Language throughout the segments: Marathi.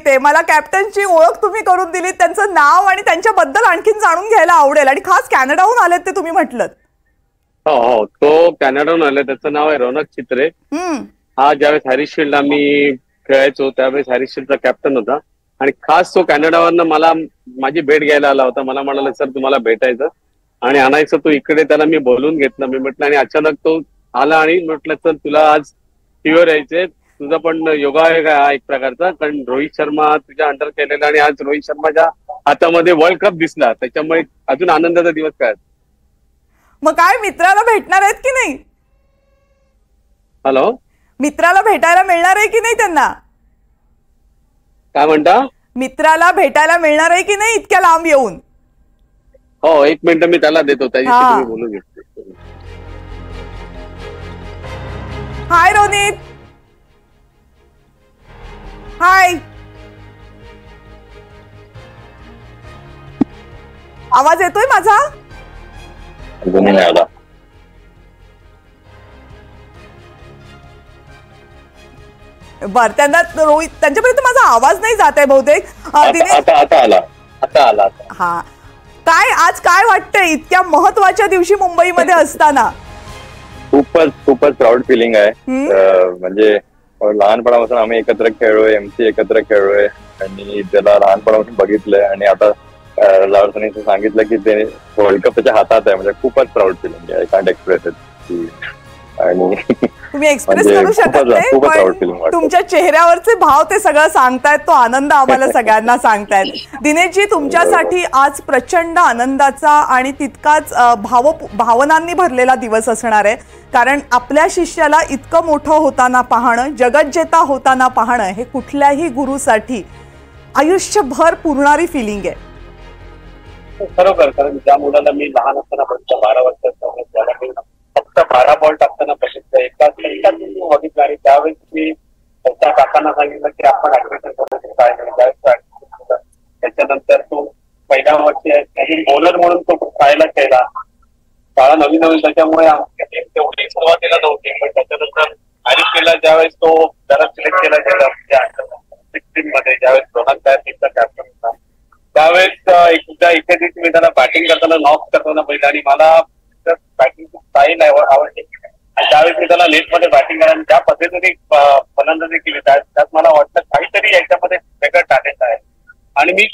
येते. मला कॅप्टनची ओळख तुम्ही करून दिली, त्यांचं नाव आणि त्यांच्याबद्दल आणखीन जाणून घ्यायला आवडेल. आणि खास कॅनडाहून आलेत ते तुम्ही म्हटलं. हो हो, तो कॅनडाहून आलाय. त्याचं नाव आहे रौनक चित्रे. हा ज्यावेळेस हॅरिस शिल्ड आम्ही खेळायचो त्यावेळेस हॅरिस शिल्डचा कॅप्टन होता आणि खास तो कॅनडावरनं मला माझी भेट घ्यायला आला होता. मला म्हणाला सर तुम्हाला भेटायचं आणि आणायचं तो इकडे. त्याला मी बोलून घेतलं. मी म्हटलं आणि अचानक तो आला आणि म्हटलं सर तुला आज टीव्हीवर यायचंय, तुझा पण योगा आहे का एक प्रकारचा, कारण रोहित शर्मा तुझ्या अंडर केलेला आणि आज रोहित शर्माच्या हातामध्ये वर्ल्ड कप दिसला, त्याच्यामुळे अजून आनंदाचा दिवस काय. मग काय मित्राला भेटणार आहेत की नाही? हॅलो, मित्राला भेटायला मिळणार आहे की नाही त्यांना? काय म्हणता? मित्राला भेटायला मिळणार आहे की नाही इतक्या लांब येऊन? हो, एक मिनिट मी त्याला देतो, त्याच्याशी तुम्ही बोलून घेतो. हाय रोनित. हाय, आवाज येतोय माझा? बर, त्यांना रोहित त्यांच्यापर्यंत माझा आवाज नाही जात आहे बहुतेक. आता आला. हा, काय आज काय वाटतंय इतक्या महत्वाच्या दिवशी मुंबईमध्ये असताना? खूपच प्राऊड फिलिंग आहे. म्हणजे लहानपणापासून आम्ही एकत्र खेळलोय, एमसी एकत्र खेळलोय आणि त्याला लहानपणापासून बघितलंय आणि आता लावरसनी सांगितलं की ते वर्ल्ड कप त्याच्या हातात आहे. म्हणजे खूपच प्राऊड फिलिंग आहे. I can't express it. आणि तुम्ही एक्सप्रेस करू शकत नाही, पण तुमच्या चेहऱ्यावरचे भाव ते सगळं सांगतायत. तो आनंद आम्हाला सगळ्यांना सांगतायत. दिनेशजी, तुमच्यासाठी आज प्रचंड आनंदाचा आणि तितकाच भावनांनी भरलेला दिवस असणार आहे, कारण आपल्या शिष्याला इतकं मोठं होताना पाहणं, जगज्जेता होताना पाहणं हे कुठल्याही गुरुसाठी आयुष्यभर पुरणारी फिलिंग आहे. खरोखर, कारण ज्या मुलाला मी लहान असताना 12 वर्षाचा फक्त 12 बॉल टाकताना बघितलं, एकाच बघितलं आणि त्यावेळेस मी त्या काकांना सांगितलं की आपण ऍडमिशन काय त्याच्यानंतर तो पहिल्या वर्षी नवीन बॉलर म्हणून तो खेळायला केला. शाळा नवीन त्याच्यामुळे तेवढी सुरुवातीला नव्हती, पण त्याच्यानंतर हॅरिस ज्यावेळेस तो जरा सिलेक्ट केला गेला 16 मध्ये, ज्यावेळेस रोहन टीमचा कॅप्टन होता, त्यावेळेस एकदा इथे मी त्याला बॅटिंग करताना नॉक करताना पहिला आणि मला बॅटिंगची स्टाईल आवडते आणि त्यावेळेस मी त्याला नेटमध्ये बॅटिंग करा आणि ज्या पद्धतीने फलंदाजी केली त्यात मला वाटतं काहीतरी याच्यामध्ये वेगळं टॅलेंट आहे आणि मी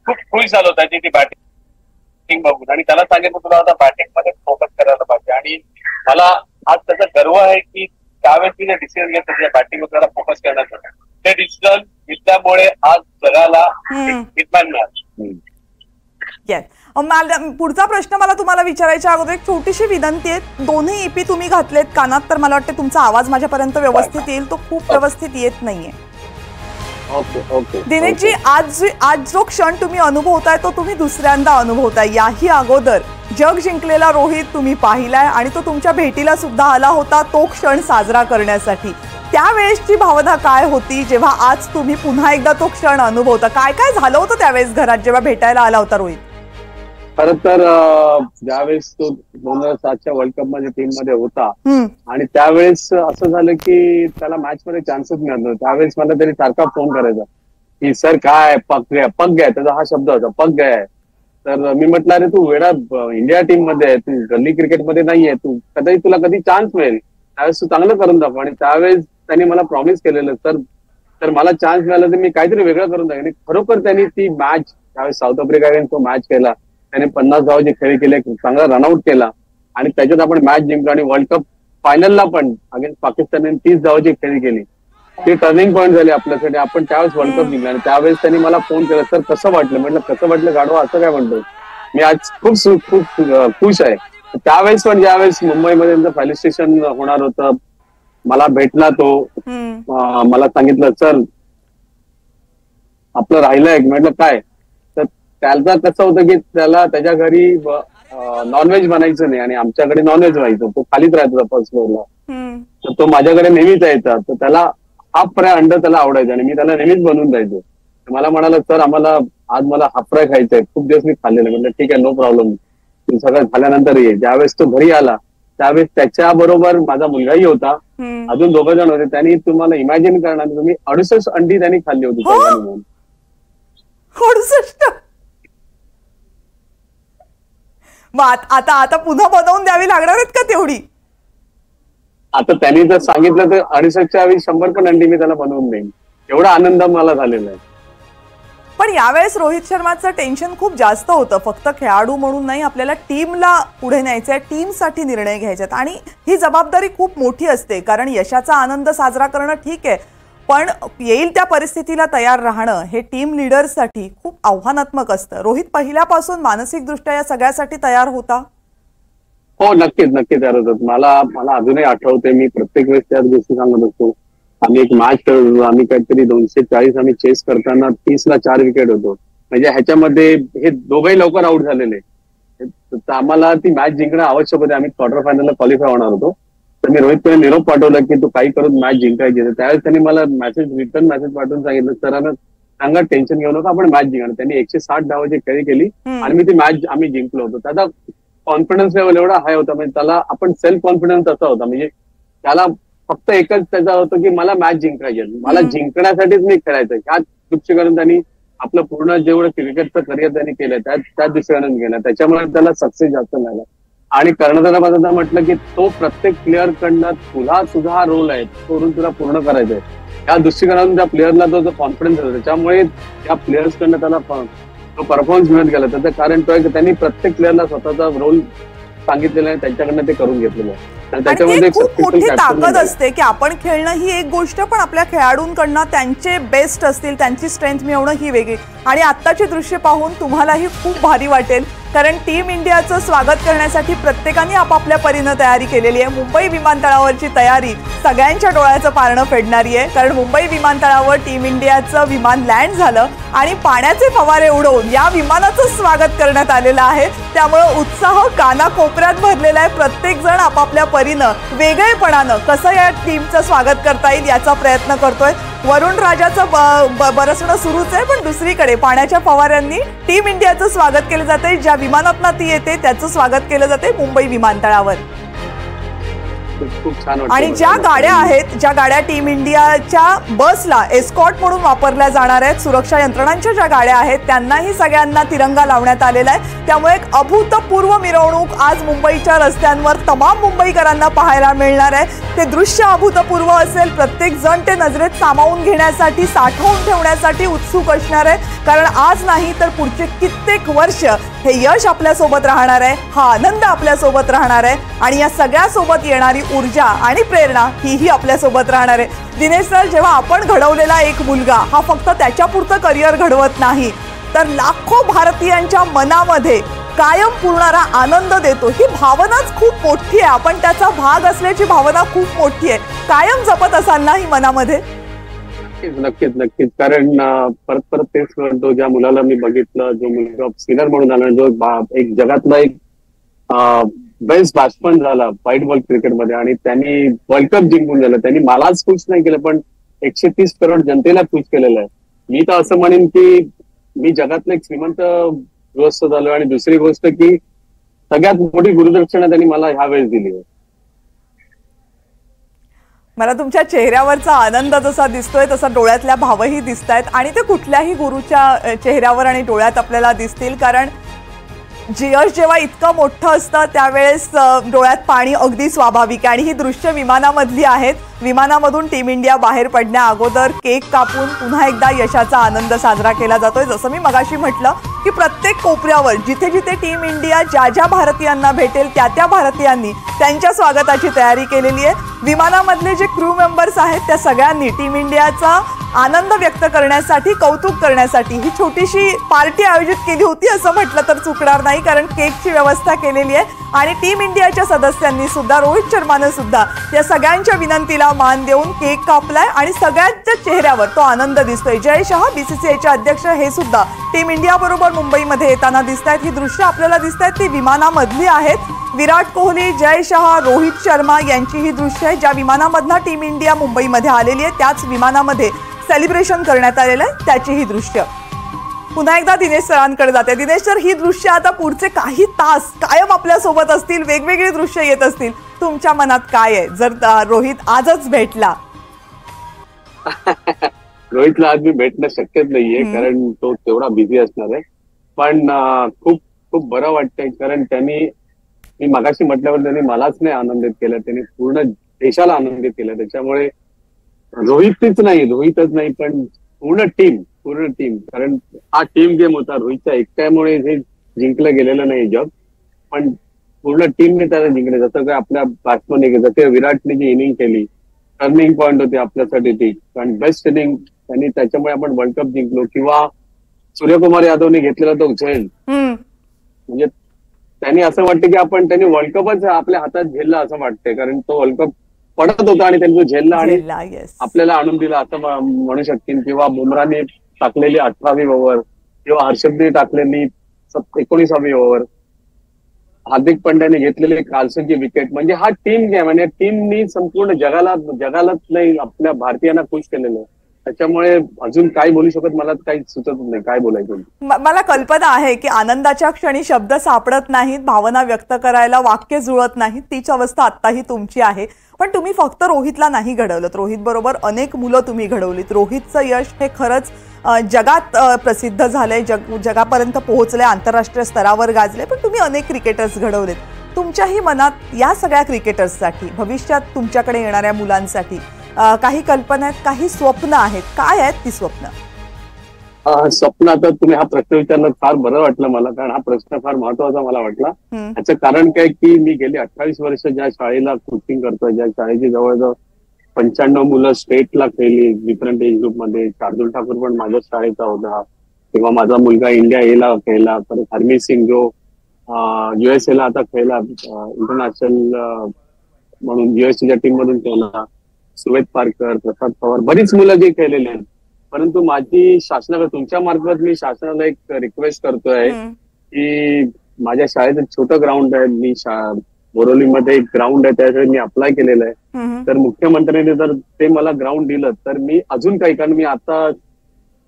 खूप खुश झालो त्याची ती बॅटिंग बघून आणि त्याला सांगितलं तुला आता बॅटिंग मध्ये फोकस करायला पाहिजे. आणि मला आज त्याचा गर्व आहे की त्यावेळेस मी जे डिसिजन घेतलं त्या बॅटिंगवर त्याला फोकस करण्याचं, ते डिसिजन घेतल्यामुळे आज जगाला हिटमॅन मिळाला. पुढचा प्रश्न मला तुम्हाला विचारायच्या अगोदर एक छोटीशी विनंती आहे. दोन्ही ईपी तुम्ही घातलेत कानात, तर मला वाटतं तुमचा आवाज माझ्यापर्यंत व्यवस्थित येईल. तो खूप व्यवस्थित येत नाहीये. दिनेशजी, आज जो क्षण तुम्ही अनुभवताय तो तुम्ही दुसऱ्यांदा अनुभवताय. याही अगोदर जग जिंकलेला रोहित तुम्ही पाहिलाय आणि तो तुमच्या भेटीला सुद्धा आला होता तो क्षण साजरा करण्यासाठी. त्यावेळेसची भावना काय होती जेव्हा आज तुम्ही पुन्हा एकदा तो क्षण अनुभवता? काय काय झालं होतं त्यावेळेस घरात जेव्हा भेटायला आला होता रोहित? खरं तर ज्यावेळेस तो 2007च्या वर्ल्ड कप मध्ये टीम मध्ये होता आणि त्यावेळेस असं झालं की त्याला मॅच मध्ये चान्सच मिळत नव्हता. त्यावेळेस मला तरी सारखा फोन करायचा की सर काय पक गया, त्याचा हा शब्द होता, पक गया. तर मी म्हटलं अरे तू वेळा इंडिया टीम मध्ये आहे, तू गल्ली क्रिकेटमध्ये नाहीये, तू तुला कधी चान्स मिळेल, त्यावेळेस तू चांगलं करून दाखव. आणि त्यावेळेस त्यांनी मला प्रॉमिस केलेलं तर मला चान्स मिळाला तर मी काहीतरी वेगळं करून दाखवेन. खरोखर त्यांनी ती मॅच त्यावेळेस साऊथ आफ्रिका तो मॅच केला, त्याने 50 धावाचे खेळी केले, चांगला रनआउट केला आणि त्याच्यात आपण मॅच जिंकलो आणि वर्ल्ड कप फायनलला पण अगेन्स्ट पाकिस्तानने 30 धावाची खेळी केली. ते टर्निंग पॉईंट झाले आपल्यासाठी. आपण त्यावेळेस वर्ल्ड कप जिंकला आणि त्यावेळेस त्यांनी मला फोन केला, सर कसं वाटलं? म्हटलं कसं वाटलं गाढवा असं काय म्हणतो. मी आज खूप खुश आहे. त्यावेळेस पण ज्यावेळेस मुंबईमध्ये त्यांचं फेलिस्टेशन होणार होतं, मला भेटला तो, मला सांगितलं सर आपलं राहिलंय. म्हटलं काय? तर त्याचा कसं होतं की त्याला त्याच्या घरी नॉनव्हेज बनायचं नाही आणि आमच्याकडे नॉनव्हेज व्हायचं. तो खालीच राहत होता फर्स्ट फ्लोअरला, तर तो माझ्याकडे नेहमीच यायचा. तर त्याला हाफ फ्राय अंड त्याला आवडायचं आणि मी त्याला नेहमीच बनवून द्यायचो. मला म्हणाला सर आज मला हाफ फ्राय खायचंय, खूप दिवस मी खाल्लेलं. म्हटलं ठीक आहे, नो प्रॉब्लेम, तू सगळं झाल्यानंतर ये. ज्यावेळेस तो घरी आला त्यावेळेस त्याच्याबरोबर माझा मुलगाही होता, अजून 2 जण होते. त्यांनी तुम्हाला इमॅजिन करणार, तुम्ही 68 अंडी त्यांनी खाल्ली होती चौघांनी मिळून. 68? आता आता पुन्हा बनवून द्यावी लागणार आहेत का तेवढी? आता त्यांनी जर सांगितलं तर 68च्या ऐवजी 100 पण अंडी मी त्याला बनवून देईन. एवढा आनंद मला झालेला आहे. पण यावेळेस रोहित शर्माचं टेन्शन खूप जास्त होतं. फक्त खेळाडू म्हणून नाही, आपल्याला टीमला पुढे न्यायचंय, टीमसाठी निर्णय घ्यायचे आणि ही जबाबदारी खूप मोठी असते. कारण यशाचा आनंद साजरा करणं ठीक आहे, पण येईल त्या परिस्थितीला तयार राहणं हे टीम लीडर्ससाठी खूप आव्हानात्मक असतं. रोहित पहिल्यापासून मानसिकदृष्ट्या या सगळ्यासाठी तयार होता? हो, नक्कीच नक्कीच तयार होतात. मला अजूनही आठवते, मी प्रत्येक वेळेस त्याच गोष्टी सांगत असतो. आम्ही एक मॅच खेळलो, आम्ही काहीतरी 240 आम्ही चेस करताना 30ला 4 विकेट होतो. म्हणजे ह्याच्यामध्ये हे दोघंही लवकर आउट झालेले. तर आम्हाला ती मॅच जिंकणं आवश्यक होते. आम्ही क्वार्टर फायनलला क्वालिफाय होणार होतो. तर मी रोहितकडे निरोप पाठवला की तू काही करून मॅच जिंकायची. त्यावेळेस त्यांनी मला रिटर्न मेसेज पाठवून सांगितलं, सरांना सांगा टेन्शन घेऊ नका, आपण मॅच जिंकणार. त्यांनी 160 धावाची खेळी केली आणि मी ती मॅच आम्ही जिंकलो होतो. त्याचा कॉन्फिडन्स लेवल एवढा हाय होता, म्हणजे त्याला आपण सेल्फ कॉन्फिडन्स असा होता, म्हणजे त्याला फक्त एकच त्याचा होतं की मला मॅच जिंकायची, मला जिंकण्यासाठीच मी खेळायचं. ह्या दृष्टिकोनातून त्यांनी आपलं पूर्ण जेवढं क्रिकेटचं करिअर त्यांनी केलं त्या दृष्टिकोनातून गेलं. त्याच्यामुळे त्याला सक्सेस जास्त मिळाला. आणि कर्णधारा माझं म्हटलं की तो प्रत्येक प्लेअर कडनं तुझा हा रोल आहे, तो रोल तुला पूर्ण करायचा आहे. या दृष्टिकोनातून त्या प्लेअरला जो कॉन्फिडन्स होता, त्याच्यामुळे त्या प्लेयर्स कडनं त्याला तो परफॉर्मन्स मिळत गेला. त्याचं कारण तो आहे की त्यांनी प्रत्येक प्लेअरला स्वतःचा रोल सांगितलेला आहे, त्यांच्याकडनं ते करून घेतलेलं आहे. त्याच्यामध्ये खूप मोठी ताकद असते की आपण खेळणं ही एक गोष्ट, पण आपल्या खेळाडूंकडनं त्यांचे बेस्ट असतील, त्यांची स्ट्रेंथ मिळवणं ही वेगळी. आणि आत्ताची दृश्य पाहून तुम्हालाही खूप भारी वाटेल, कारण टीम इंडियाचं स्वागत करण्यासाठी प्रत्येकाने आपापल्या परीनं तयारी केलेली आहे. मुंबई विमानतळावरची तयारी सगळ्यांच्या डोळ्याचं पारणं फेडणारी आहे, कारण मुंबई विमानतळावर टीम इंडियाचं विमान लँड झालं आणि पाण्याचे फवारे उडवून या विमानाचं स्वागत करण्यात आलेलं आहे. त्यामुळे उत्साह कानाकोपऱ्यात भरलेला आहे. प्रत्येक जण आपापल्या परीनं वेगळेपणानं कसं या टीमचं स्वागत करता येईल याचा प्रयत्न करतोय. वरुण राजाचं बरसणं सुरूच आहे, पण दुसरीकडे पाण्याच्या फवाऱ्यांनी टीम इंडियाचं स्वागत केलं जाते. ज्या विमानातनं ती येते त्याचं स्वागत केलं जाते मुंबई विमानतळावर. आणि ज्या गाड्या आहेत, ज्या गाड्या टीम इंडियाच्या बसला एस्कॉर्ट म्हणून वापरल्या जाणार आहेत, सुरक्षा यंत्रणांच्या ज्या गाड्या आहेत, त्यांनाही सगळ्यांना तिरंगा लावण्यात आलेला आहे. त्यामुळे एक अभूतपूर्व मिरवणूक आज मुंबईच्या रस्त्यांवर तमाम मुंबईकरांना पाहायला मिळणार आहे. ते दृश्य अभूतपूर्व असेल. प्रत्येक जण ते नजरेत सामावून घेण्यासाठी, साठवून ठेवण्यासाठी उत्सुक असणार आहे, कारण आज नाही तर पुढचे कित्येक वर्ष हे यश आपल्यासोबत राहणार आहे, हा आनंद आपल्यासोबत राहणार आहे आणि या सगळ्यासोबत येणारी ऊर्जा आणि प्रेरणा ही आपल्यासोबत राहणार आहे. दिनेश सर, जेव्हा आपण घडवलेला एक मुलगा हा फक्त त्याच्यापुरतं करिअर घडवत नाही, तर लाखो भारतीयांच्या मनामध्ये कायम पुरणारा आनंद देतो, ही भावनाच खूप मोठी आहे. आपण त्याचा भाग असल्याची भावना खूप मोठी आहे. कायम जपत असाल ना ही मनामध्ये? नक्कीच नक्कीच. कारण परत तेच करतो, ज्या मुलाला मी बघितलं, जो मुलगा स्पिनर म्हणून आला, जो एक जगातला एक बेस्ट बॅट्समन झाला व्हाईट बॉल क्रिकेटमध्ये, आणि त्यांनी वर्ल्ड कप जिंकून झालं. त्यांनी मलाच खुश नाही केलं, पण 130 करोड जनतेला खुश केलेलं आहे. मी तर असं म्हणेन की मी जगातलं एक श्रीमंत गृहस्थ झालो. आणि दुसरी गोष्ट की सगळ्यात मोठी गुरुदक्षिणा त्यांनी मला ह्या वेळेस दिली आहे. मला तुमच्या चेहऱ्यावरचा आनंद जसा दिसतोय तसा डोळ्यातल्या भावही दिसतायत, आणि ते कुठल्याही गुरुच्या चेहऱ्यावर आणि डोळ्यात आपल्याला दिसतील. कारण यश जेव्हा इतकं मोठं असतं त्यावेळेस डोळ्यात पाणी अगदी स्वाभाविक आहे. आणि ही दृश्य विमानामधली आहेत. विमानामधून टीम इंडिया बाहेर पडण्या अगोदर केक कापून पुन्हा एकदा यशाचा आनंद साजरा केला जातोय. जसं मी मगाशी म्हटलं की प्रत्येक कोपऱ्यावर जिथे जिथे टीम इंडिया ज्या भारतीयांना भेटेल त्या भारतीयांनी त्यांच्या स्वागताची तयारी केलेली आहे. विमानामधले जे क्रू मेंबर्स आहेत त्या सगळ्यांनी टीम इंडियाचा आनंद व्यक्त करण्यासाठी, कौतुक करण्यासाठी ही छोटीशी पार्टी आयोजित केली होती असं म्हटलं तर चुकणार नाही, कारण केकची व्यवस्था केलेली आहे. आणि टीम इंडियाच्या सदस्यांनी सुद्धा, रोहित शर्माने सुद्धा या सगळ्यांच्या विनंतीला मान देऊन केक कापलाय आणि सगळ्यांच्या चेहऱ्यावर तो आनंद दिसतोय. जय शहा बीसीसीआयचे अध्यक्ष हे सुद्धा टीम इंडिया बरोबर मुंबईमध्ये येताना दिसत आहेत. ही दृश्य आपल्याला दिसत आहेत ती विमानामधली आहेत. विराट कोहली, जय शहा, रोहित शर्मा यांची ही दृश्य आहे. ज्या विमानामधनं टीम इंडिया मुंबईमध्ये आलेली आहे त्याच विमानामध्ये सेलिब्रेशन करण्यात आलेलं आहे, त्याची ही दृश्य. पुन्हा एकदा दिनेश सरांकडे जाते. दिनेश सर, ही दृश्य आता पुढचे काही तास कायम आपल्या सोबत असतील, वेगवेगळी दृश्य येत असतील. तुमच्या मनात काय आहे जर रोहित आजच भेटला? रोहितला आज मी भेटणं शक्यच नाहीये, कारण तो तेवढा बिझी असणार आहे. पण खूप खूप बरं वाटतंय, कारण मी मगाशी म्हटल्यावर त्यांनी मलाच नाही आनंदित केलं, त्यांनी पूर्ण देशाला आनंदित केलं. त्याच्यामुळे रोहितच नाही पण पूर्ण टीम, कारण हा टीम गेम होता. रोहितच्या एकट्यामुळे हे जिंकलं गेलेलं नाही जग, पण पूर्ण टीमने त्याला जिंकले. जसं काय आपल्या बॅट्समनने, जसं विराटने जी इनिंग केली, टर्निंग पॉईंट होती आपल्यासाठी ती, कारण बेस्ट इनिंग त्यांनी, त्याच्यामुळे आपण वर्ल्ड कप जिंकलो. किंवा सूर्यकुमार यादवने घेतलेला तो झेल, म्हणजे त्यांनी असं वाटतं की त्यांनी वर्ल्ड कपच आपल्या हातात झेलला असं वाटतंय, कारण तो वर्ल्ड कप पडत होता आणि त्यांनी झेलला आणि आपल्याला आणून दिला असं म्हणू शकतील. किंवा बुमराने टाकलेली 18वी ओव्हर, किंवा हर्षदने टाकलेली 19वी ओव्हर, हार्दिक पंड्याने घेतलेले कार्लसनची विकेट, म्हणजे हा टीम गेम आणि टीमनी संपूर्ण जगालाच नाही आपल्या भारतीयांना खुश केलेलं. त्याच्यामुळे अजून काय बोलू शकत, मला काही सुचत नाही काय बोलायचं. मला कल्पना आहे की आनंदाच्या क्षणी शब्द सापडत नाहीत, भावना व्यक्त करायला वाक्य जुळत नाहीत, तीच अवस्था आत्ताही तुमची आहे. पण तुम्ही फक्त रोहितला नाही घडवलं, रोहित बरोबर अनेक मुलं तुम्ही घडवलीत. रोहितचं यश हे खरंच जगात प्रसिद्ध झालंय, जगापर्यंत पोहोचलंय, आंतरराष्ट्रीय स्तरावर गाजले. पण तुम्ही अनेक क्रिकेटर्स घडवलेत. तुमच्याही मनात या सगळ्या क्रिकेटर्ससाठी, भविष्यात तुमच्याकडे येणाऱ्या मुलांसाठी काही कल्पना आहेत, काही स्वप्न आहेत? काय आहेत ती स्वप्न? स्वप्न, आता तुम्ही हा प्रश्न विचारला फार बरं वाटलं मला, कारण हा प्रश्न फार महत्वाचा मला वाटला. याचं कारण काय की मी गेली 28 वर्ष ज्या शाळेला कोचिंग करतोय, ज्या शाळेची जवळजवळ 95 मुलं स्टेटला खेळली डिफरंट एज ग्रुप मध्ये. शार्दुल ठाकूर पण माझ्याच शाळेचा होता, किंवा माझा मुलगा इंडिया एला खेळला, परत हरमीत सिंग जो USA ला आता खेळला, इंटरनॅशनल म्हणून USA च्या टीम मधून खेळला, सुवेद पारकर, प्रसाद पवार, बरीच मुलं जी खेळलेली आहेत. परंतु माझी शासनाकडे, तुमच्या मार्फत मी शासनाला एक रिक्वेस्ट करतोय की माझ्या शाळेत एक छोटं ग्राउंड आहे, मी बोरोलीमध्ये एक ग्राउंड आहे, त्यासाठी मी अप्लाय केलेलं आहे. तर मुख्यमंत्र्यांनी जर ते मला ग्राउंड दिलं तर मी अजून काही, कारण मी आता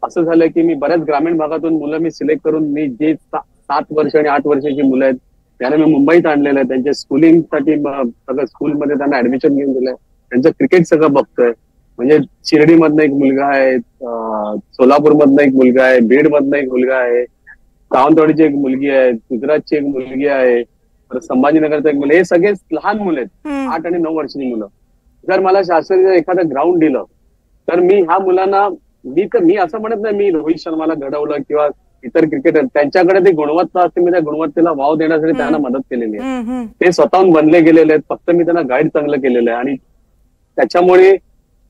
असं झालंय की मी बऱ्याच ग्रामीण भागातून मुलं मी सिलेक्ट करून, मी जे 7 वर्ष आणि 8 वर्षाची मुलं आहेत त्यांना मी मुंबईत आणलेलं आहे. त्यांच्या स्कूलिंगसाठी सगळं स्कूलमध्ये त्यांना ऍडमिशन घेऊन दिलंय, त्यांचं क्रिकेट सगळं बघतोय. म्हणजे शिर्डीमधनं एक मुलगा आहे, सोलापूरमधनं एक मुलगा आहे, बीडमधनं एक मुलगा आहे, सावंतवाडीची एक मुलगी आहे, गुजरातची एक मुलगी आहे, संभाजीनगरचा एक मुलं, हे सगळे लहान मुलं आहेत, 8 आणि 9 वर्षाची मुलं. जर मला शासनाने एखादं ग्राउंड दिलं तर मी ह्या मुलांना, मी असं म्हणत नाही मी रोहित शर्माला घडवलं किंवा इतर क्रिकेटर, त्यांच्याकडे ती गुणवत्ता असते, मी त्या गुणवत्तेला वाव देण्यासाठी त्यांना मदत केलेली आहे. ते स्वतःहून बनले गेलेले आहेत, फक्त मी त्यांना गाईड चांगलं केलेलं आहे. आणि त्याच्यामुळे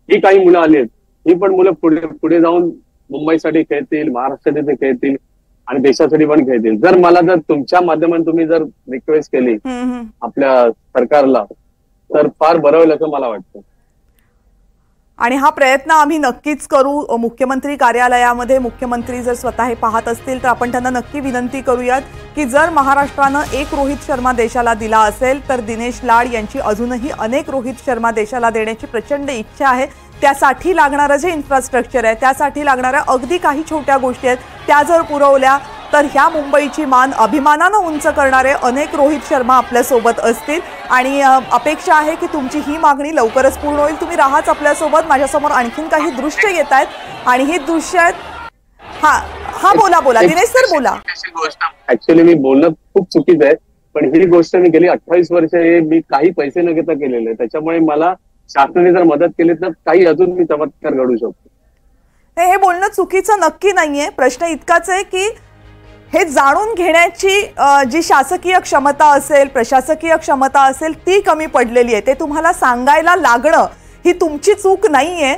ही काही मुलं आली आहेत, ही पण मुलं पुढे जाऊन मुंबईसाठी खेळतील, महाराष्ट्रासाठी खेळतील आणि देशासाठी पण खेळतील. जर तुमच्या माध्यमातून तुम्ही जर रिक्वेस्ट केली आपल्या सरकारला तर फार बरं होईल असं मला वाटतं. आणि हा प्रयत्न आम्ही नक्कीच करू. मुख्यमंत्री कार्यालयामध्ये मुख्यमंत्री जर स्वतः हे पाहत असतील तर आपण त्यांना नक्की विनंती करूयात की जर महाराष्ट्रानं एक रोहित शर्मा देशाला दिला असेल तर दिनेश लाड यांची अजूनही अनेक रोहित शर्मा देशाला देण्याची प्रचंड इच्छा आहे. त्यासाठी लागणारं जे इन्फ्रास्ट्रक्चर आहे, त्यासाठी लागणाऱ्या अगदी काही छोट्या गोष्टी आहेत, त्या जर पुरवल्या तर ह्या मुंबईची मान अभिमानानं उंच करणारे अनेक रोहित शर्मा आपल्यासोबत असतील. आणि अपेक्षा आहे की तुमची ही मागणी लवकरच पूर्ण होईल. तुम्ही राहाच आपल्यासोबत. माझ्यासमोर आणखीन काही दृश्य येत आहेत आणि ही दृश्य आहेत. हा बोला दिनेश सर बोला. ऍक्च्युअली मी बोलणं खूप चुकीचं आहे, पण ही गोष्ट मी गेली 28 वर्ष मी काही पैसे न घेता केलेले आहे. त्याच्यामुळे मला शासनाने जर मदत केली तर काही अजून मी चमत्कार घडू शकतो. हे बोलणं चुकीचं नक्की नाहीये. प्रश्न इतकाच आहे की हे जाणून घेण्याची जी शासकीय क्षमता असेल, प्रशासकीय क्षमता असेल, ती कमी पडलेली आहे. ते तुम्हाला सांगायला लागणं ही तुमची चूक नाहीये,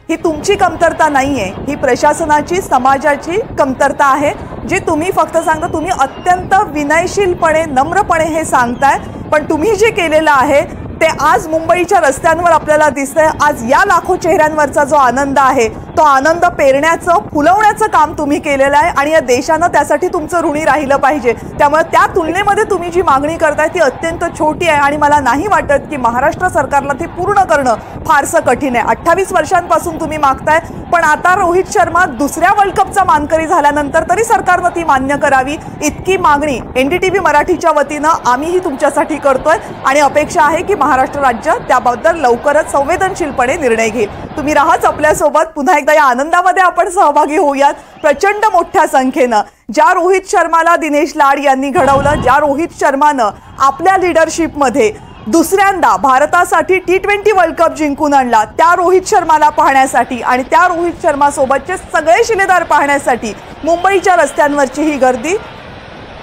ही तुमची कमतरता नाहीये, ही प्रशासनाची, समाजाची कमतरता आहे, जी तुम्ही फक्त सांगता. तुम्ही अत्यंत विनयशीलपणे, नम्रपणे हे सांगताय, पण तुम्ही जे केलेलं आहे ते आज मुंबईच्या रस्त्यांवर आपल्याला दिसतंय. आज या लाखो चेहऱ्यांवरचा जो आनंद आहे तो आनंद पेरण्याचं, फुलवण्याचं काम तुम्ही केलेलं आहे आणि या देशानं त्यासाठी तुमचं ऋणी राहिलं पाहिजे. त्यामुळे त्या तुलनेमध्ये तुम्ही जी मागणी करताय ती अत्यंत छोटी आहे आणि मला नाही वाटत की महाराष्ट्र सरकारला ती पूर्ण करणं फारसं कठीण आहे. 28 वर्षांपासून तुम्ही मागताय, पण आता रोहित शर्मा दुसऱ्या वर्ल्ड कपचा मानकरी झाल्यानंतर तरी सरकारनं ती मान्य करावी इतकी मागणी NDTV मराठीच्या वतीनं आम्हीही तुमच्यासाठी करतोय आणि अपेक्षा आहे की महाराष्ट्र राज्य त्याबद्दल लवकरच संवेदनशीलपणे निर्णय घेईल. तुम्ही राहाच आपल्यासोबत. पुन्हा एकदा या आनंदामध्ये आपण सहभागी होऊयात. प्रचंड मोठ्या संख्येनं ज्या रोहित शर्माला दिनेश लाड यांनी घडवलं, ज्या रोहित शर्मानं आपल्या लिडरशिपमध्ये दुसऱ्यांदा भारतासाठी T20 वर्ल्ड कप जिंकून आणला, त्या रोहित शर्माला पाहण्यासाठी आणि त्या रोहित शर्मा सोबतचे सगळे शिलेदार पाहण्यासाठी मुंबईच्या रस्त्यांवरची ही गर्दी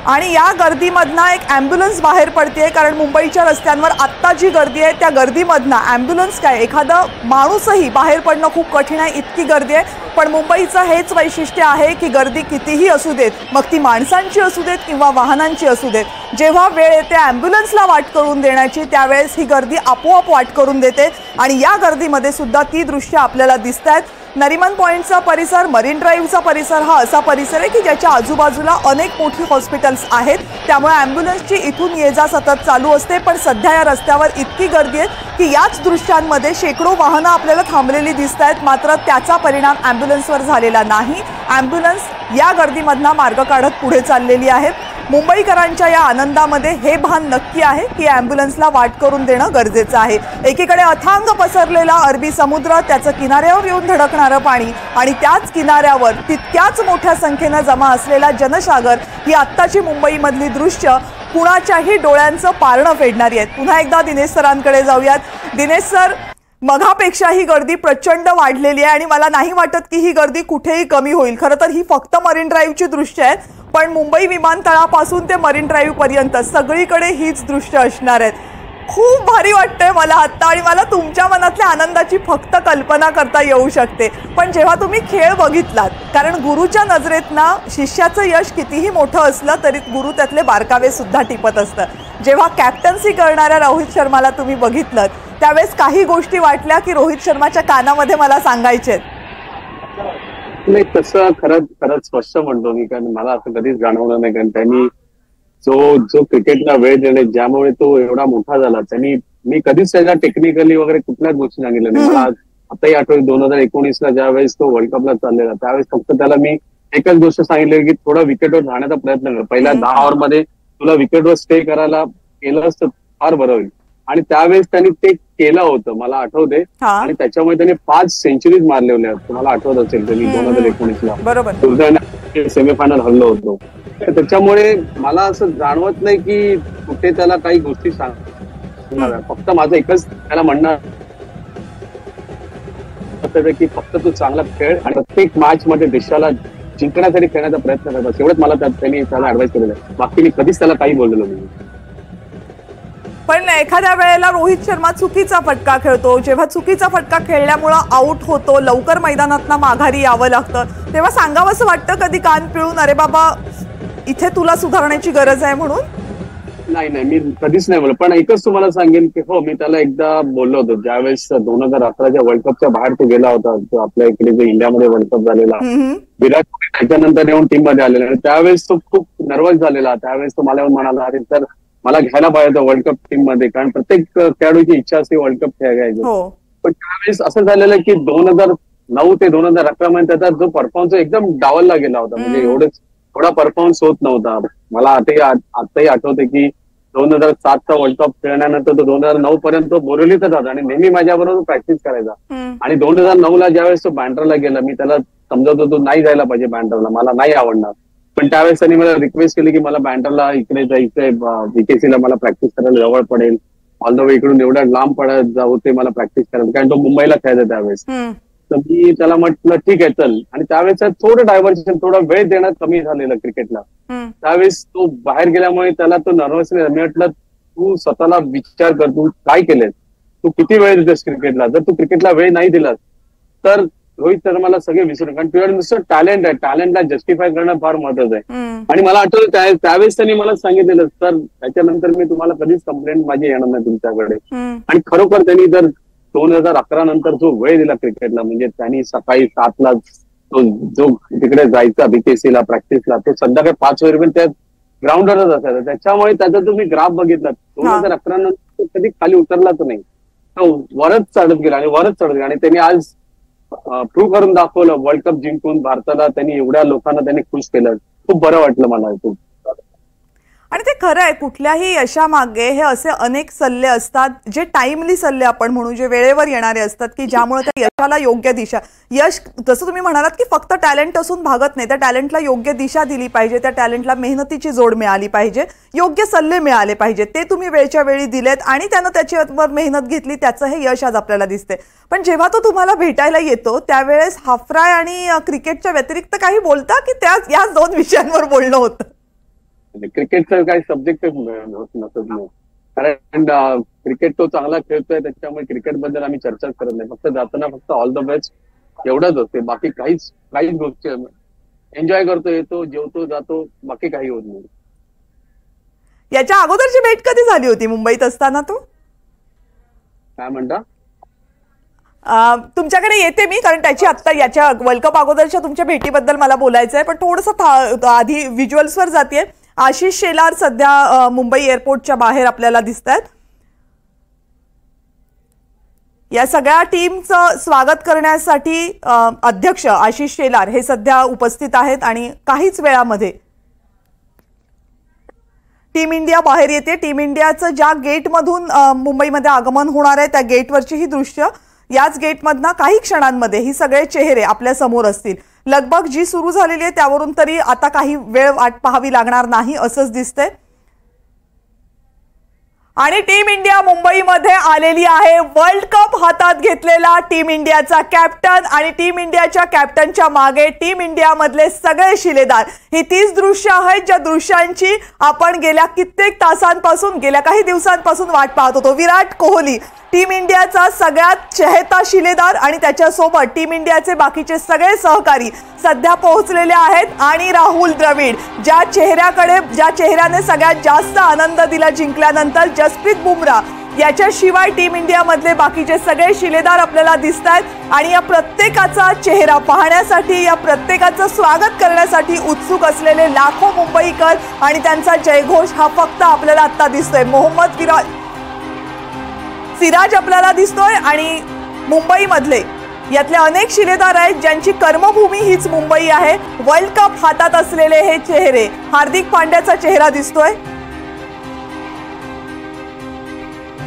आणि या गर्दीमधनं एक ॲम्ब्युलन्स बाहेर पडते. कारण मुंबईच्या रस्त्यांवर आत्ता जी गर्दी आहे त्या गर्दीमधनं ॲम्ब्युलन्स काय, एखादा माणूसही बाहेर पडणं खूप कठीण आहे, इतकी गर्दी आहे. पण मुंबईचं हेच वैशिष्ट्य आहे की गर्दी कितीही असू देत, मग ती माणसांची असू देत किंवा वाहनांची असू देत, जेव्हा वेळ येते ॲम्ब्युलन्सला वाट करून देण्याची त्यावेळेस ही गर्दी आपोआप वाट करून देते. आणि या गर्दीमध्ये सुद्धा ती दृश्य आपल्याला दिसत आहेत. नरिमन पॉईंटचा परिसर, मरीन ड्राईव्हचा परिसर हा असा परिसर आहे की ज्याच्या आजूबाजूला अनेक मोठी हॉस्पिटल्स आहेत, त्यामुळे ॲम्ब्युलन्सची इथून ये जा सतत चालू असते. पण सध्या या रस्त्यावर इतकी गर्दी आहे की याच दृश्यांमध्ये शेकडो वाहनं आपल्याला थांबलेली दिसत आहेत, मात्र त्याचा परिणाम ॲम्ब्युलन्सवर झालेला नाही. ॲम्ब्युलन्स या गर्दीमधला मार्ग काढत पुढे चाललेली आहेत. मुंबईकरांच्या या आनंदामध्ये हे भान नक्की आहे की ॲम्ब्युलन्सला वाट करून देणं गरजेचं आहे. एकीकडे अथांग पसरलेला अरबी समुद्र, त्याचं किनाऱ्यावर येऊन धडकणारं पाणी आणि त्याच किनाऱ्यावर तितक्याच मोठ्या संख्येनं जमा असलेला जनसागर, ही आत्ताची मुंबईमधली दृश्य कुणाच्याही डोळ्यांचं पारणं फेडणारी आहेत. पुन्हा एकदा दिनेश सरांकडे जाऊयात. दिनेश सर, मघापेक्षा ही गर्दी प्रचंड वाढलेली आहे आणि मला नाही वाटत की ही गर्दी कुठेही कमी होईल. खरं तर ही फक्त मरीन ड्राईव्हची दृश्य आहेत, पण मुंबई विमानतळापासून ते मरीन ड्राईव्ह पर्यंत सगळीकडे हीच दृश्य असणार आहेत. खूप भारी वाटतंय मला आत्ता आणि मला तुमच्या मनातल्या आनंदाची फक्त कल्पना करता येऊ शकते. पण जेव्हा तुम्ही खेळ बघितलात, कारण गुरुच्या नजरेतनं शिष्याचं यश कितीही मोठं असलं तरी गुरु त्यातले बारकावे सुद्धा टिपत असतं. जेव्हा कॅप्टन्सी करणाऱ्या रोहित शर्माला तुम्ही बघितलं त्यावेळेस काही गोष्टी वाटल्या की रोहित शर्माच्या कानामध्ये मला सांगायचे? नाही, तसं खरंच स्पष्ट म्हणतो मी, कारण मला असं कधीच जाणवलं नाही. कारण त्यांनी जो क्रिकेटला वेळ देणे, ज्यामुळे तो एवढा मोठा झाला, त्यांनी मी कधीच त्याला टेक्निकली वगैरे कुठल्याच गोष्टी सांगितल्या नाही. मला आताही आठवत 2019ला ज्यावेळेस तो वर्ल्ड कपला चाललेला त्यावेळेस फक्त त्याला मी एकच गोष्ट सांगितली की थोडा विकेटवर राहण्याचा प्रयत्न कर, पहिल्या 10 ओव्हरमध्ये तुला विकेटवर स्टे करायला केलंच तर फार बरं होईल. आणि त्यावेळेस त्यांनी ते केलं होतं, मला आठवते. आणि त्याच्यामुळे त्यांनी 5 सेंचुरीज मारलेल्या आहेत, तुम्हाला आठवत असेल. त्यांनी 2019ला दुर्दैवाने सेमीफायनल हरलो होतो. त्याच्यामुळे मला असं जाणवत नाही की कुठे त्याला काही गोष्टी सांगणार. फक्त माझं एकच त्याला म्हणणं की फक्त तू चांगला खेळ आणि प्रत्येक मॅच मध्ये देशाला जिंकण्यासाठी खेळण्याचा प्रयत्न करतात, एवढंच मला त्यांनी त्याला ऍडवाइस केलेलं आहे. बाकी मी कधीच त्याला काही बोललेलो नाही. पण एखाद्या वेळेला रोहित शर्मा चुकीचा फटका खेळतो, जेव्हा चुकीचा फटका खेळल्यामुळे आउट होतो, लवकर मैदानातनं माघारी यावं लागतं, तेव्हा सांगावंसं वाटतं कधी कान पिळून, अरे बाबा इथे तुला सुधारण्याची गरज आहे म्हणून? नाही, मी कधीच नाही बोललो. पण एकच तुम्हाला सांगेन की हो, मी त्याला एकदा बोललो होतो ज्यावेळेस 2018च्या वर्ल्ड कपच्या बाहेर तो गेला होता. तो आपल्या इकडे जो इंडियामध्ये वर्ल्ड कप झालेला, विराट कोहली त्याच्यानंतर येऊन टीम मध्ये आलेला, त्यावेळेस तो खूप नर्वस झालेला. त्यावेळेस तो मला येऊन म्हणाला, अरे तर मला घ्यायला पाहिजे वर्ल्ड कप टीम मध्ये, कारण प्रत्येक खेळाडूची इच्छा असते वर्ल्ड कप खेळायची. पण त्यावेळेस असं झालेलं की 2009 ते 2011 मध्ये त्याचा जो परफॉर्मन्स एकदम डावलला गेला होता. म्हणजे एवढा परफॉर्मन्स होत नव्हता. मला आताही आठवते की 2007चा वर्ल्ड कप खेळल्यानंतर तो 2009 पर्यंत बोरिवलीतच होता आणि नेहमी माझ्याबरोबर प्रॅक्टिस करायचा. आणि 2009ला ज्यावेळेस तो बँड्राला गेला, मी त्याला समजत होतो नाही जायला पाहिजे बँड्राला, मला नाही आवडणार. पण त्यावेळेस त्यांनी मला रिक्वेस्ट केली की मला बँड्राला इकडे जायचंय, VKCला मला प्रॅक्टिस करायला जवळ पडेल, ऑल द वे इकडून एवढ्या लांब पडत जाऊ ते मला प्रॅक्टिस करायला, कारण तो मुंबईला खेळायचा त्यावेळेस. तर मी त्याला म्हटलं ठीक आहे चल. आणि त्यावेळेस थोडं डायव्हर्शन, थोडा वेळ देणं कमी झालेलं क्रिकेटला. त्यावेळेस तो बाहेर गेल्यामुळे त्याला तो नर्वसनेस, मी म्हटलं तू स्वतःला विचार कर, तू काय केलंय, तू किती वेळ देतोस क्रिकेटला. जर तू क्रिकेटला वेळ नाही दिलास तर रोहित शर्माला सगळे विसरून, कारण तुझ्याकडे नुसतं टॅलेंट आहे, टॅलेंटला जस्टिफाय करणं फार महत्वाचं आहे. आणि मला आठवतं त्यावेळेस त्यांनी मला सांगितलेलं, तर त्याच्यानंतर मी तुम्हाला कधीच कंप्लेंट माझी येणार नाही तुमच्याकडे. आणि खरोखर त्यांनी जर 2011 नंतर जो वेळ दिला क्रिकेटला, म्हणजे त्यांनी सकाळी 7ला जो तिकडे जायचा बीकेसीला प्रॅक्टिसला, तो संध्याकाळी 5 वाजेपर्यंत त्या ग्राउंडवरच असायचा. त्याच्यामुळे त्याचा तुम्ही ग्राफ बघितला 2011 नंतर कधी खाली उतरलाच नाही, तो वरच चढत गेला आणि वरच चढत गेला. आणि त्यांनी आज प्रूव्ह करून दाखवलं, वर्ल्ड कप जिंकून भारताला त्यांनी एवढ्या लोकांना त्यांनी खुश केलं. खूप बरं वाटलं मला ऐकून. आणि ते खरं आहे, कुठल्याही यशामागे हे असे अनेक सल्ले असतात, जे टाइमली सल्ले आपण म्हणू, जे वेळेवर येणारे असतात, की ज्यामुळे त्या यशाला योग्य दिशा, यश जसं तुम्ही म्हणालात की फक्त टॅलेंट असून भागत नाही, त्या टॅलेंटला योग्य दिशा दिली पाहिजे, त्या टॅलेंटला मेहनतीची जोड मिळाली पाहिजे, योग्य सल्ले मिळाले पाहिजे, ते तुम्ही वेळच्या वेळी दिलेत आणि त्यानं त्याच्यावर मेहनत घेतली, त्याचं हे यश आज आपल्याला दिसते. पण जेव्हा तो तुम्हाला भेटायला येतो त्यावेळेस हाफ फ्राय आणि क्रिकेटच्या व्यतिरिक्त काही बोलता की त्या या 2 विषयांवर बोलणं होतं? क्रिकेटचं काही सब्जेक्ट होत नसत नाही, कारण क्रिकेट तो चांगला खेळतोय, त्याच्यामुळे क्रिकेट बद्दल आम्ही चर्चाच करत नाही. फक्त जाताना फक्त ऑल द बेस्ट एवढंच होते, बाकी काहीच गोष्टी एन्जॉय करतो, येतो, जेवतो, जातो, बाकी काही होत नाही. याच्या अगोदरची भेट कधी झाली होती मुंबईत असताना? तो काय म्हणता? तुमच्याकडे येते मी, कारण त्याची आता याच्या वर्ल्ड कप अगोदरच्या तुमच्या भेटीबद्दल मला बोलायचं आहे, पण थोडंसं आधी व्हिज्युअल्सवर जाते. आशिष शेलार सध्या मुंबई एअरपोर्टच्या बाहेर आपल्याला दिसत आहेत. या सगळ्या टीमचं स्वागत करण्यासाठी अध्यक्ष आशिष शेलार हे सध्या उपस्थित आहेत आणि काहीच वेळामध्ये टीम इंडिया बाहेर येते. टीम इंडियाचं ज्या गेटमधून मुंबईमध्ये आगमन होणार आहे त्या गेटवरची ही दृश्य, याच गेटमधनं काही क्षणांमध्ये ही सगळे चेहरे आपल्या समोर असतील. लगबग जी सुरू झालेली आहे त्यावरून तरी आता काही वेळ वाट पाहावी लागणार नाही असंच दिसतंय. आणि टीम इंडिया मुंबईमध्ये आलेली आहे. वर्ल्ड कप हातात घेतलेला टीम इंडियाचा कॅप्टन आणि टीम इंडियाच्या कॅप्टनच्या मागे टीम इंडिया मधले सगळे शिलेदार. ही 30 दृश्य आहेत ज्या दृश्यांची आपण गेल्या कित्येक तासांपासून, गेल्या काही दिवसांपासून वाट पाहत होतो. विराट कोहली टीम इंडियाचा सगळ्यात चहेता शिलेदार आणि त्याच्यासोबत टीम इंडियाचे बाकीचे सगळे सहकारी सध्या पोहोचलेले आहेत. आणि राहुल द्रविड, ज्या चेहऱ्याने सगळ्यात जास्त आनंद दिला जिंकल्यानंतर, जसप्रीत बुमराह, याच्याशिवाय टीम इंडिया मधले बाकीचे सगळे शिलेदार आपल्याला दिसत आहेत. आणि या प्रत्येकाचा चेहरा पाहण्यासाठी, या प्रत्येकाचं स्वागत करण्यासाठी उत्सुक असलेले लाखो मुंबईकर आणि त्यांचा जयघोष हा फक्त आपल्याला आता दिसतोय. मोहम्मद सिराज आपल्याला दिसतोय आणि मुंबईमधले यातले अनेक शिलेदार आहेत ज्यांची कर्मभूमी हीच मुंबई आहे. वर्ल्ड कप हातात असलेले हे चेहरे, हार्दिक पांड्याचा चेहरा दिसतोय,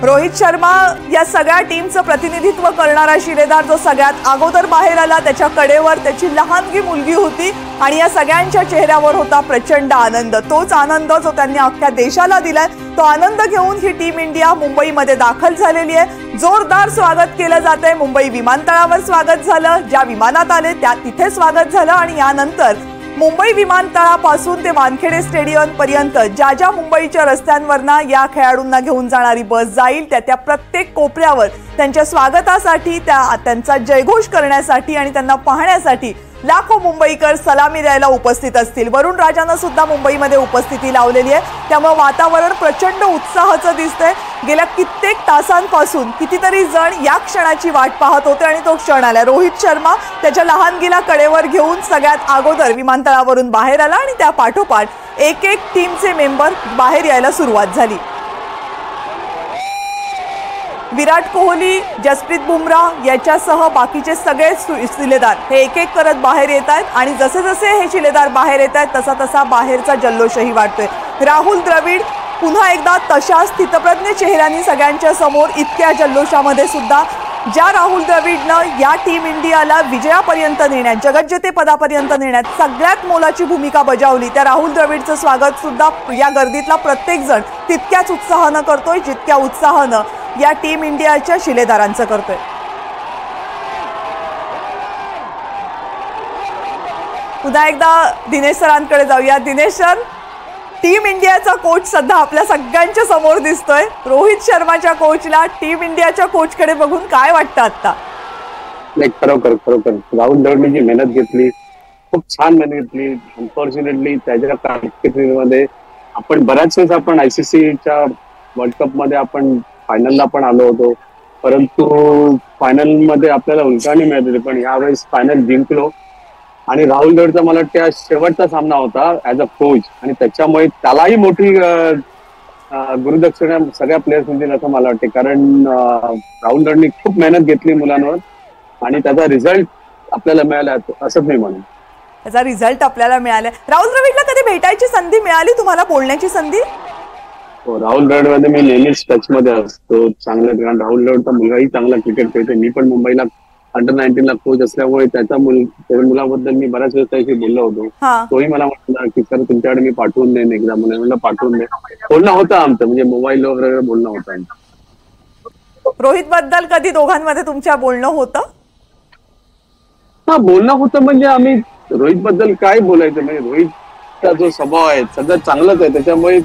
रोहित शर्मा या सगळ्या टीमचं प्रतिनिधित्व करणारा शिलेदार जो सगळ्यात अगोदर बाहेर आला, त्याच्या कडेवर त्याची लहानगी मुलगी होती आणि या सगळ्यांच्या चेहऱ्यावर होता प्रचंड आनंद. तोच आनंद जो त्यांनी अख्ख्या देशाला दिलाय, तो आनंद घेऊन ही टीम इंडिया मुंबईमध्ये दाखल झालेली आहे. जोरदार स्वागत केलं जातंय. मुंबई विमानतळावर स्वागत झालं, ज्या विमानात आले त्या तिथे स्वागत झालं आणि यानंतर मुंबई विमानतळापासून ते वानखेडे स्टेडियम पर्यंत ज्या ज्या मुंबईच्या रस्त्यांवरनं या खेळाडूंना घेऊन जाणारी बस जाईल त्या प्रत्येक कोपऱ्यावर त्यांच्या स्वागतासाठी, त्यांचा जयघोष करण्यासाठी आणि त्यांना पाहण्यासाठी लाखो मुंबईकर सलामी द्यायला उपस्थित असतील. वरुण राजानं सुद्धा मुंबईमध्ये उपस्थिती लावलेली आहे, त्यामुळे वातावरण प्रचंड उत्साहाचं दिसतंय. गेल्या कित्येक तासांपासून कितीतरी जण या क्षणाची वाट पाहत होते आणि तो क्षण आला. रोहित शर्मा त्याच्या लहानगीला कडेवर घेऊन सगळ्यात अगोदर विमानतळावरून बाहेर आला आणि त्या पाठोपाठ एक एक टीमचे मेंबर बाहेर यायला सुरुवात झाली. विराट कोहली, जसप्रीत बुमराह याच्यासह बाकीचे सगळे शिलेदार हे एक एक करत बाहेर येत आहेत आणि जसे जसे हे शिलेदार बाहेर येत आहेत तसा तसा बाहेरचा जल्लोषही वाढतोय. राहुल द्रविड पुन्हा एकदा तशा स्थितप्रज्ञ चेहऱ्यांनी सगळ्यांच्या समोर इतक्या जल्लोषामध्ये सुद्धा, ज्या राहुल द्रविडनं या टीम इंडियाला विजयापर्यंत नेण्यात, जगज्जेतेपदापर्यंत नेण्यात सगळ्यात मोलाची भूमिका बजावली, त्या राहुल द्रविडचं स्वागत सुद्धा या गर्दीतला प्रत्येक जण तितक्याच उत्साहानं करतोय जितक्या उत्साहानं या टीम इंडियाच्या शिलेदारांचं करतोय. पुन्हा एकदा दिनेश सरांकडे जाऊया. दिनेश सर, टीम इंडियाचा कोच सध्या आपल्या सगळ्यांच्या समोर दिसतोय. रोहित शर्माच्या कोचला टीम इंडियाच्या कोचकडे बघून काय वाटतं आता? खरोखर राहुल द्रविडने जी मेहनत घेतली, खूप छान मेहनत घेतली. अनफॉर्च्युनेटली त्याच्या कारकिर्दीमध्ये आपण बऱ्याच वेळेस आपण ICCच्या वर्ल्ड कप मध्ये आपण फायनलला पण आलो होतो, परंतु फायनल मध्ये आपल्याला उलटाणी मिळत होती, पण यावेळेस फायनल जिंकलो. आणि राहुल द्रविडचा मला त्या शेवटचा सामना होता ऍज अ कोच, आणि त्याच्यामुळे त्यालाही मोठी गुरुदक्षिणा सगळ्या प्लेयर्स दिली असं मला वाटते. कारण राहुल द्रविडने खूप मेहनत घेतली मुलांवर आणि त्याचा रिझल्ट आपल्याला मिळाला असंच नाही म्हणून. त्याचा रिझल्ट आपल्याला मिळाला. राहुल द्रविडला कधी भेटायची संधी मिळाली तुम्हाला, बोलण्याची संधी? हो, राहुल द्रविड मध्ये मी नेहमीच टच मध्ये असतो चांगलं, कारण राहुल द्रविडचा मुलगाही चांगला क्रिकेट खेळतो. मी पण मुंबईला अंडर-19 ला कोच असल्यामुळे त्याच्या मुलाबद्दल मी बऱ्याच वेळेस त्याशी बोललो होतो. तोही मला म्हटलं की सर तुमच्याकडे मी पाठवून देईन एकदा, म्हणून पाठवून दे. बोलणं होतं आमचं, म्हणजे मोबाईलवर वगैरे बोलणं होतं आमचं. रोहित बद्दल कधी दोघांमध्ये तुमच्या बोलणं होतं? हा, बोलणं होतं म्हणजे आम्ही रोहित बद्दल काय बोलायचं, म्हणजे रोहितचा जो स्वभाव आहे सगळं चांगलंच आहे. त्याच्यामुळे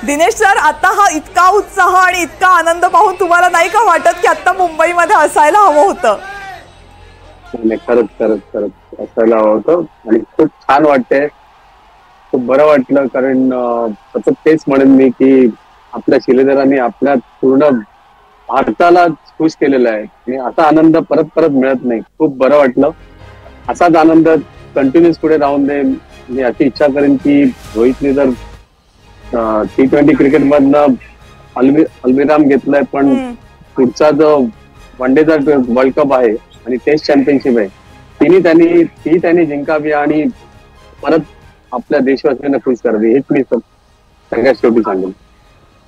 दिनेश सर, आता हा इतका उत्साह आणि इतका आनंद पाहून तुम्हाला नाही का वाटत की आता मुंबईमध्ये असायला हवं होतं? खरंच खरंच खरंच असायला हवं होतं आणि खूप छान वाटतंय, खूप बरं वाटलं. कारण सतत तेच म्हणेन मी की आपल्या शिलेदारांनी आपल्या पूर्ण भारताला खुश केलेला आहे आणि असा आनंद परत परत मिळत नाही. खूप बरं वाटलं. असाच आनंद कंटिन्यूस पुढे राहून दे. मी अशी इच्छा करेन की रोहितने जर T20 क्रिकेट मधनं अल्विराम घेतलाय, पण पुढचा जो वन डेचा वर्ल्ड कप आहे आणि टेस्ट चॅम्पियनशिप आहे ती त्यांनी जिंकावी आणि परत आपल्या देशवासियांना खुश करावी, हेच मी सगळ्यात शेवटी सांगेन.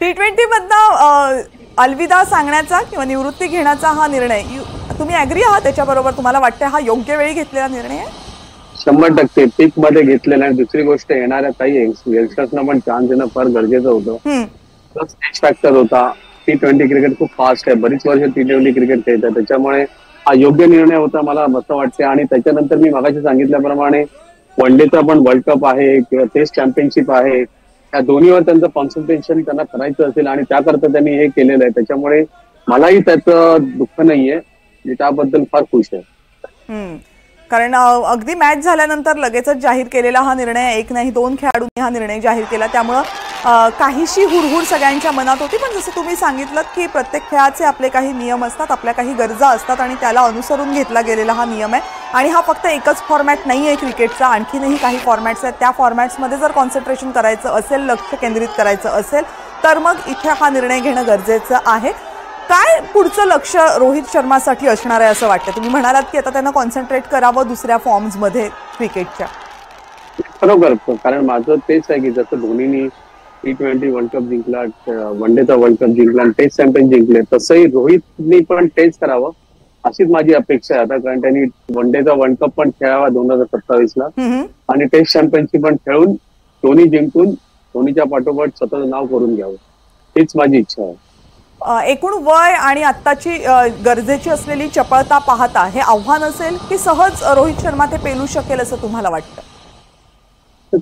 T20 मधनं अलविदा सांगण्याचा किंवा निवृत्ती घेण्याचा हा निर्णय तुम्ही ऍग्री आहात त्याच्याबरोबर? तुम्हाला वाटतं हा योग्य वेळी घेतलेला निर्णय आहे? 100% पीक मध्ये घेतलेला आहे. दुसरी गोष्ट, येणाऱ्या काही यंगस्टर्सना पण चान्स देणं फार गरजेचं होतं. प्लस नेक्स्ट फॅक्टर होता, T20 क्रिकेट खूप फास्ट आहे, बरीच वर्ष T20 क्रिकेट खेळत आहे, त्याच्यामुळे हा योग्य निर्णय होता मला असं वाटते. आणि त्याच्यानंतर मी मगाशी सांगितल्याप्रमाणे वन डेचा पण वर्ल्ड कप आहे किंवा टेस्ट चॅम्पियनशिप आहे, या दोन्हीवर त्यांचं कॉन्सन्ट्रेशन त्यांना करायचं असेल आणि त्याकरता त्यांनी हे केलेलं आहे. त्याच्यामुळे मलाही त्याचं दुःख नाहीये, मी त्याबद्दल फार खुश आहे. कारण अगदी मॅच झाल्यानंतर लगेचच जाहीर केलेला हा निर्णय, एक नाही दोन खेळाडूंनी हा निर्णय जाहीर केला, त्यामुळं काहीशी हुरहुर सगळ्यांच्या मनात होती. पण जसं तुम्ही सांगितलं की प्रत्येक खेळाचे आपले काही नियम असतात, आपल्या काही गरजा असतात आणि त्याला अनुसरून घेतला गेलेला हा नियम आहे. आणि हा फक्त एकच फॉर्मॅट नाही आहे क्रिकेटचा, आणखीनही काही फॉर्मॅट्स आहेत. त्या फॉर्मॅट्समध्ये जर कॉन्सन्ट्रेशन करायचं असेल, लक्ष केंद्रित करायचं असेल, तर मग इथे हा निर्णय घेणं गरजेचं आहे. काय पुढचं लक्ष रोहित शर्मासाठी असणार आहे असं वाटतं? तुम्ही म्हणालात की आता त्यांना कॉन्सन्ट्रेट करावं दुसऱ्या फॉर्म्स मध्ये क्रिकेटच्या. बरोबर, कारण माझं तेच आहे की जसं धोनीने T20 वर्ल्ड कप जिंकला, वन डेचा वर्ल्ड कप जिंकला आणि टेस्ट चॅम्पियन जिंकले, तसंही रोहितने पण टेस्ट करावं अशीच माझी अपेक्षा आहे आता. कारण त्यांनी वन डेचा वर्ल्ड कप पण खेळावा 2027 ला आणि टेस्ट चॅम्पियनशिप पण खेळून दोन्ही जिंकून धोनीच्या पाठोपाठ स्वतःचं नाव करून घ्यावं, हीच माझी इच्छा आहे. एकूण वय आणि आत्ताची गरजेची असलेली चपळता पाहता हे आव्हान असेल की सहज रोहित शर्मा ते पेलू शकेल असं तुम्हाला वाटतं?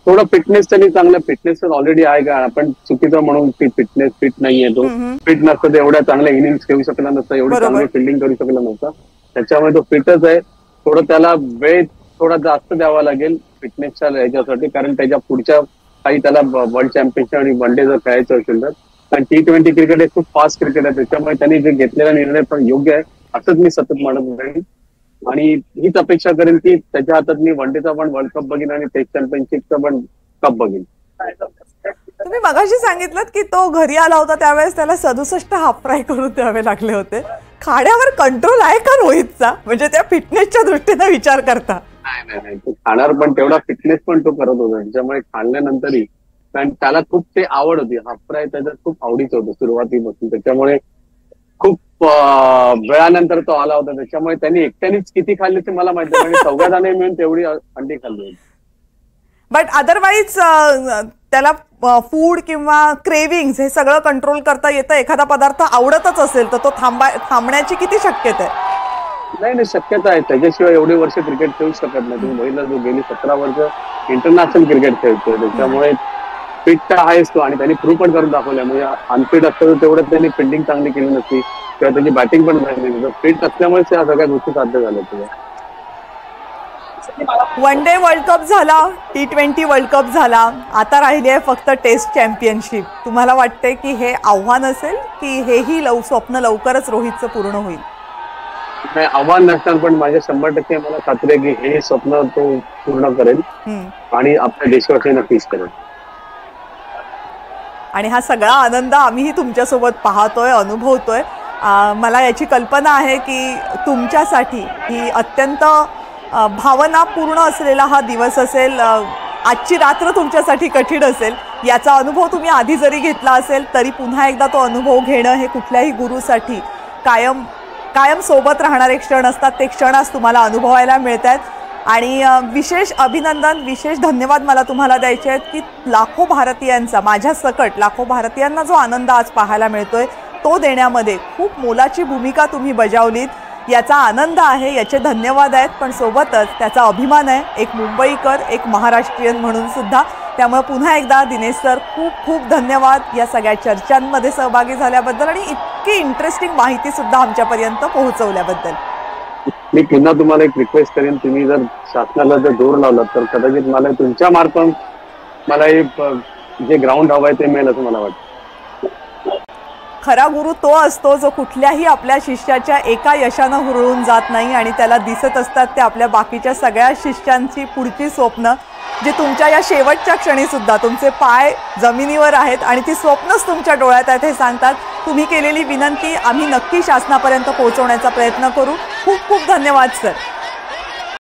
थोडं फिटनेस त्यांनी चांगलं, फिटनेस ऑलरेडी आहे का, आपण चुकीचं म्हणून फिटनेस फिट नाहीये, तो फिट नसतं एवढ्या चांगल्या इनिंग्स खेळू शकला नसतं, एवढी चांगली फिल्डिंग करू शकला नव्हता, त्याच्यामुळे तो फिटच आहे. थोडं त्याला वेळ थोडा जास्त द्यावा लागेल फिटनेसच्या ह्याच्यासाठी, कारण त्याच्या पुढच्या काही त्याला वर्ल्ड चॅम्पियनशिप आणि वन डे जर खेळायचं असेल तर. कारण T20 क्रिकेट हे खूप फास्ट क्रिकेट आहे, त्याच्यामुळे त्यांनी जे घेतलेला निर्णय पण योग्य आहे असंच मी सतत म्हणत राहील. आणि हीच अपेक्षा करेन की त्याच्या हातात मी वन डेचा पण वर्ल्ड कप बघीन आणि टेस्ट चॅम्पियनशिपचा पण कप बघीन. तुम्ही मगाशी सांगितलं की तो घरी आला होता त्यावेळेस त्याला 67 हाफ फ्राय करून द्यावे लागले होते. खाण्यावर कंट्रोल आहे का रोहितचा, म्हणजे त्या फिटनेसच्या दृष्टीने विचार करता? नाही, तो खाणार पण तेवढा फिटनेस पण तो करत होता, त्याच्यामुळे खाल्ल्यानंतरही, कारण त्याला खूप ते आवड होती, हाफ फ्राय त्याच्यात खूप आवडीचं होतं सुरुवातीपासून, त्याच्यामुळे खूप वेळानंतर तो आला होता, त्याच्यामुळे त्यांनी एकट्यानेच किती खाल्ली ते मला माहिती नाही, चौघाजणे मिळून तेवढी अंडी खाल्ली होती. बट अदरवाईज त्याला फूड किंवा क्रेविंग्स हे सगळं कंट्रोल करता येतं? एखादा पदार्थ आवडतच असेल तर तो थांबण्याची किती शक्यता आहे? नाही, शक्यता आहे, त्याच्याशिवाय एवढे वर्ष क्रिकेट खेळू शकत नाही. तुम्ही बघितलं, जो गेली 17 वर्ष इंटरनॅशनल क्रिकेट खेळतोय, त्याच्यामुळे फिट तर आहेच तो, आणि त्यांनी प्रूव्ह पण करून दाखवलं. म्हणजे अनफिट असतं तेवढं त्यांनी फिल्डिंग चांगली केली नसती किंवा त्याची बॅटिंग पण झाली नाही, फिट असल्यामुळे त्या सगळ्या गोष्टी साध्य झाल्या. वन डे वर्ल्ड कप झाला, T20 वर्ल्ड कप झाला, आता राहिली आहे फक्त टेस्ट चॅम्पियनशिप. तुम्हाला वाटते की हे आव्हान असेल की हेही स्वप्न लवकरच रोहितचं पूर्ण होईल? नाही, आव्हान नसणार, पण माझ्या 100% मला खात्री आहे की हे स्वप्न तो पूर्ण करेल आणि आपल्या देशासाठी नक्कीच करेल. आणि हा सगळा आनंद आम्हीही तुमच्यासोबत पाहतोय, अनुभवतोय. मला याची कल्पना आहे की तुमच्यासाठी ही अत्यंत भावनापूर्ण असलेला हा दिवस असेल. आजची रात्र तुमच्यासाठी कठीण असेल. याचा अनुभव तुम्ही आधी जरी घेतला असेल तरी पुन्हा एकदा तो अनुभव घेणं हे कुठल्याही गुरुसाठी कायम कायम सोबत राहणारे क्षण असतात. ते क्षण आज तुम्हाला अनुभवायला मिळत आहेत. आणि विशेष अभिनंदन, विशेष धन्यवाद मला तुम्हाला द्यायचे आहेत की लाखो भारतीयांचा, माझ्या सकट लाखो भारतीयांना जो आनंद आज पाहायला मिळतोय तो देण्यामध्ये खूप मोलाची भूमिका तुम्ही बजावलीत. याचा आनंद आहे, याचे धन्यवाद आहेत, पण सोबतच त्याचा अभिमान आहे एक मुंबईकर, एक महाराष्ट्रीयन म्हणून सुद्धा. त्यामुळे पुन्हा एकदा दिनेश सर खूप खूप धन्यवाद या सगळ्या चर्चांमध्ये सहभागी झाल्याबद्दल आणि इतकी इंटरेस्टिंग माहिती सुद्धा आमच्यापर्यंत पोहोचवल्याबद्दल. मी पुन्हा तुम्हाला एक रिक्वेस्ट करेन, तुम्ही जर शासनाला जर जोर लावलात तर कदाचित मला तुमच्या मार्फत मला जे ग्राउंड हवं आहे ते मिळेल असं मला वाटतं. खरा गुरु तो असतो जो कुठल्याही आपल्या शिष्याच्या एका यशानं हुरळून जात नाही आणि त्याला दिसत असतात ते आपल्या बाकीच्या सगळ्या शिष्यांची पुढची स्वप्न, जे तुमच्या या शेवटच्या क्षणी सुद्धा तुमचे पाय जमिनीवर आहेत आणि ती स्वप्नच तुमच्या डोळ्यात आहेत हे सांगतात. तुम्ही केलेली विनंती आम्ही नक्की शासनापर्यंत पोहोचवण्याचा प्रयत्न करू. खूप खूप धन्यवाद सर.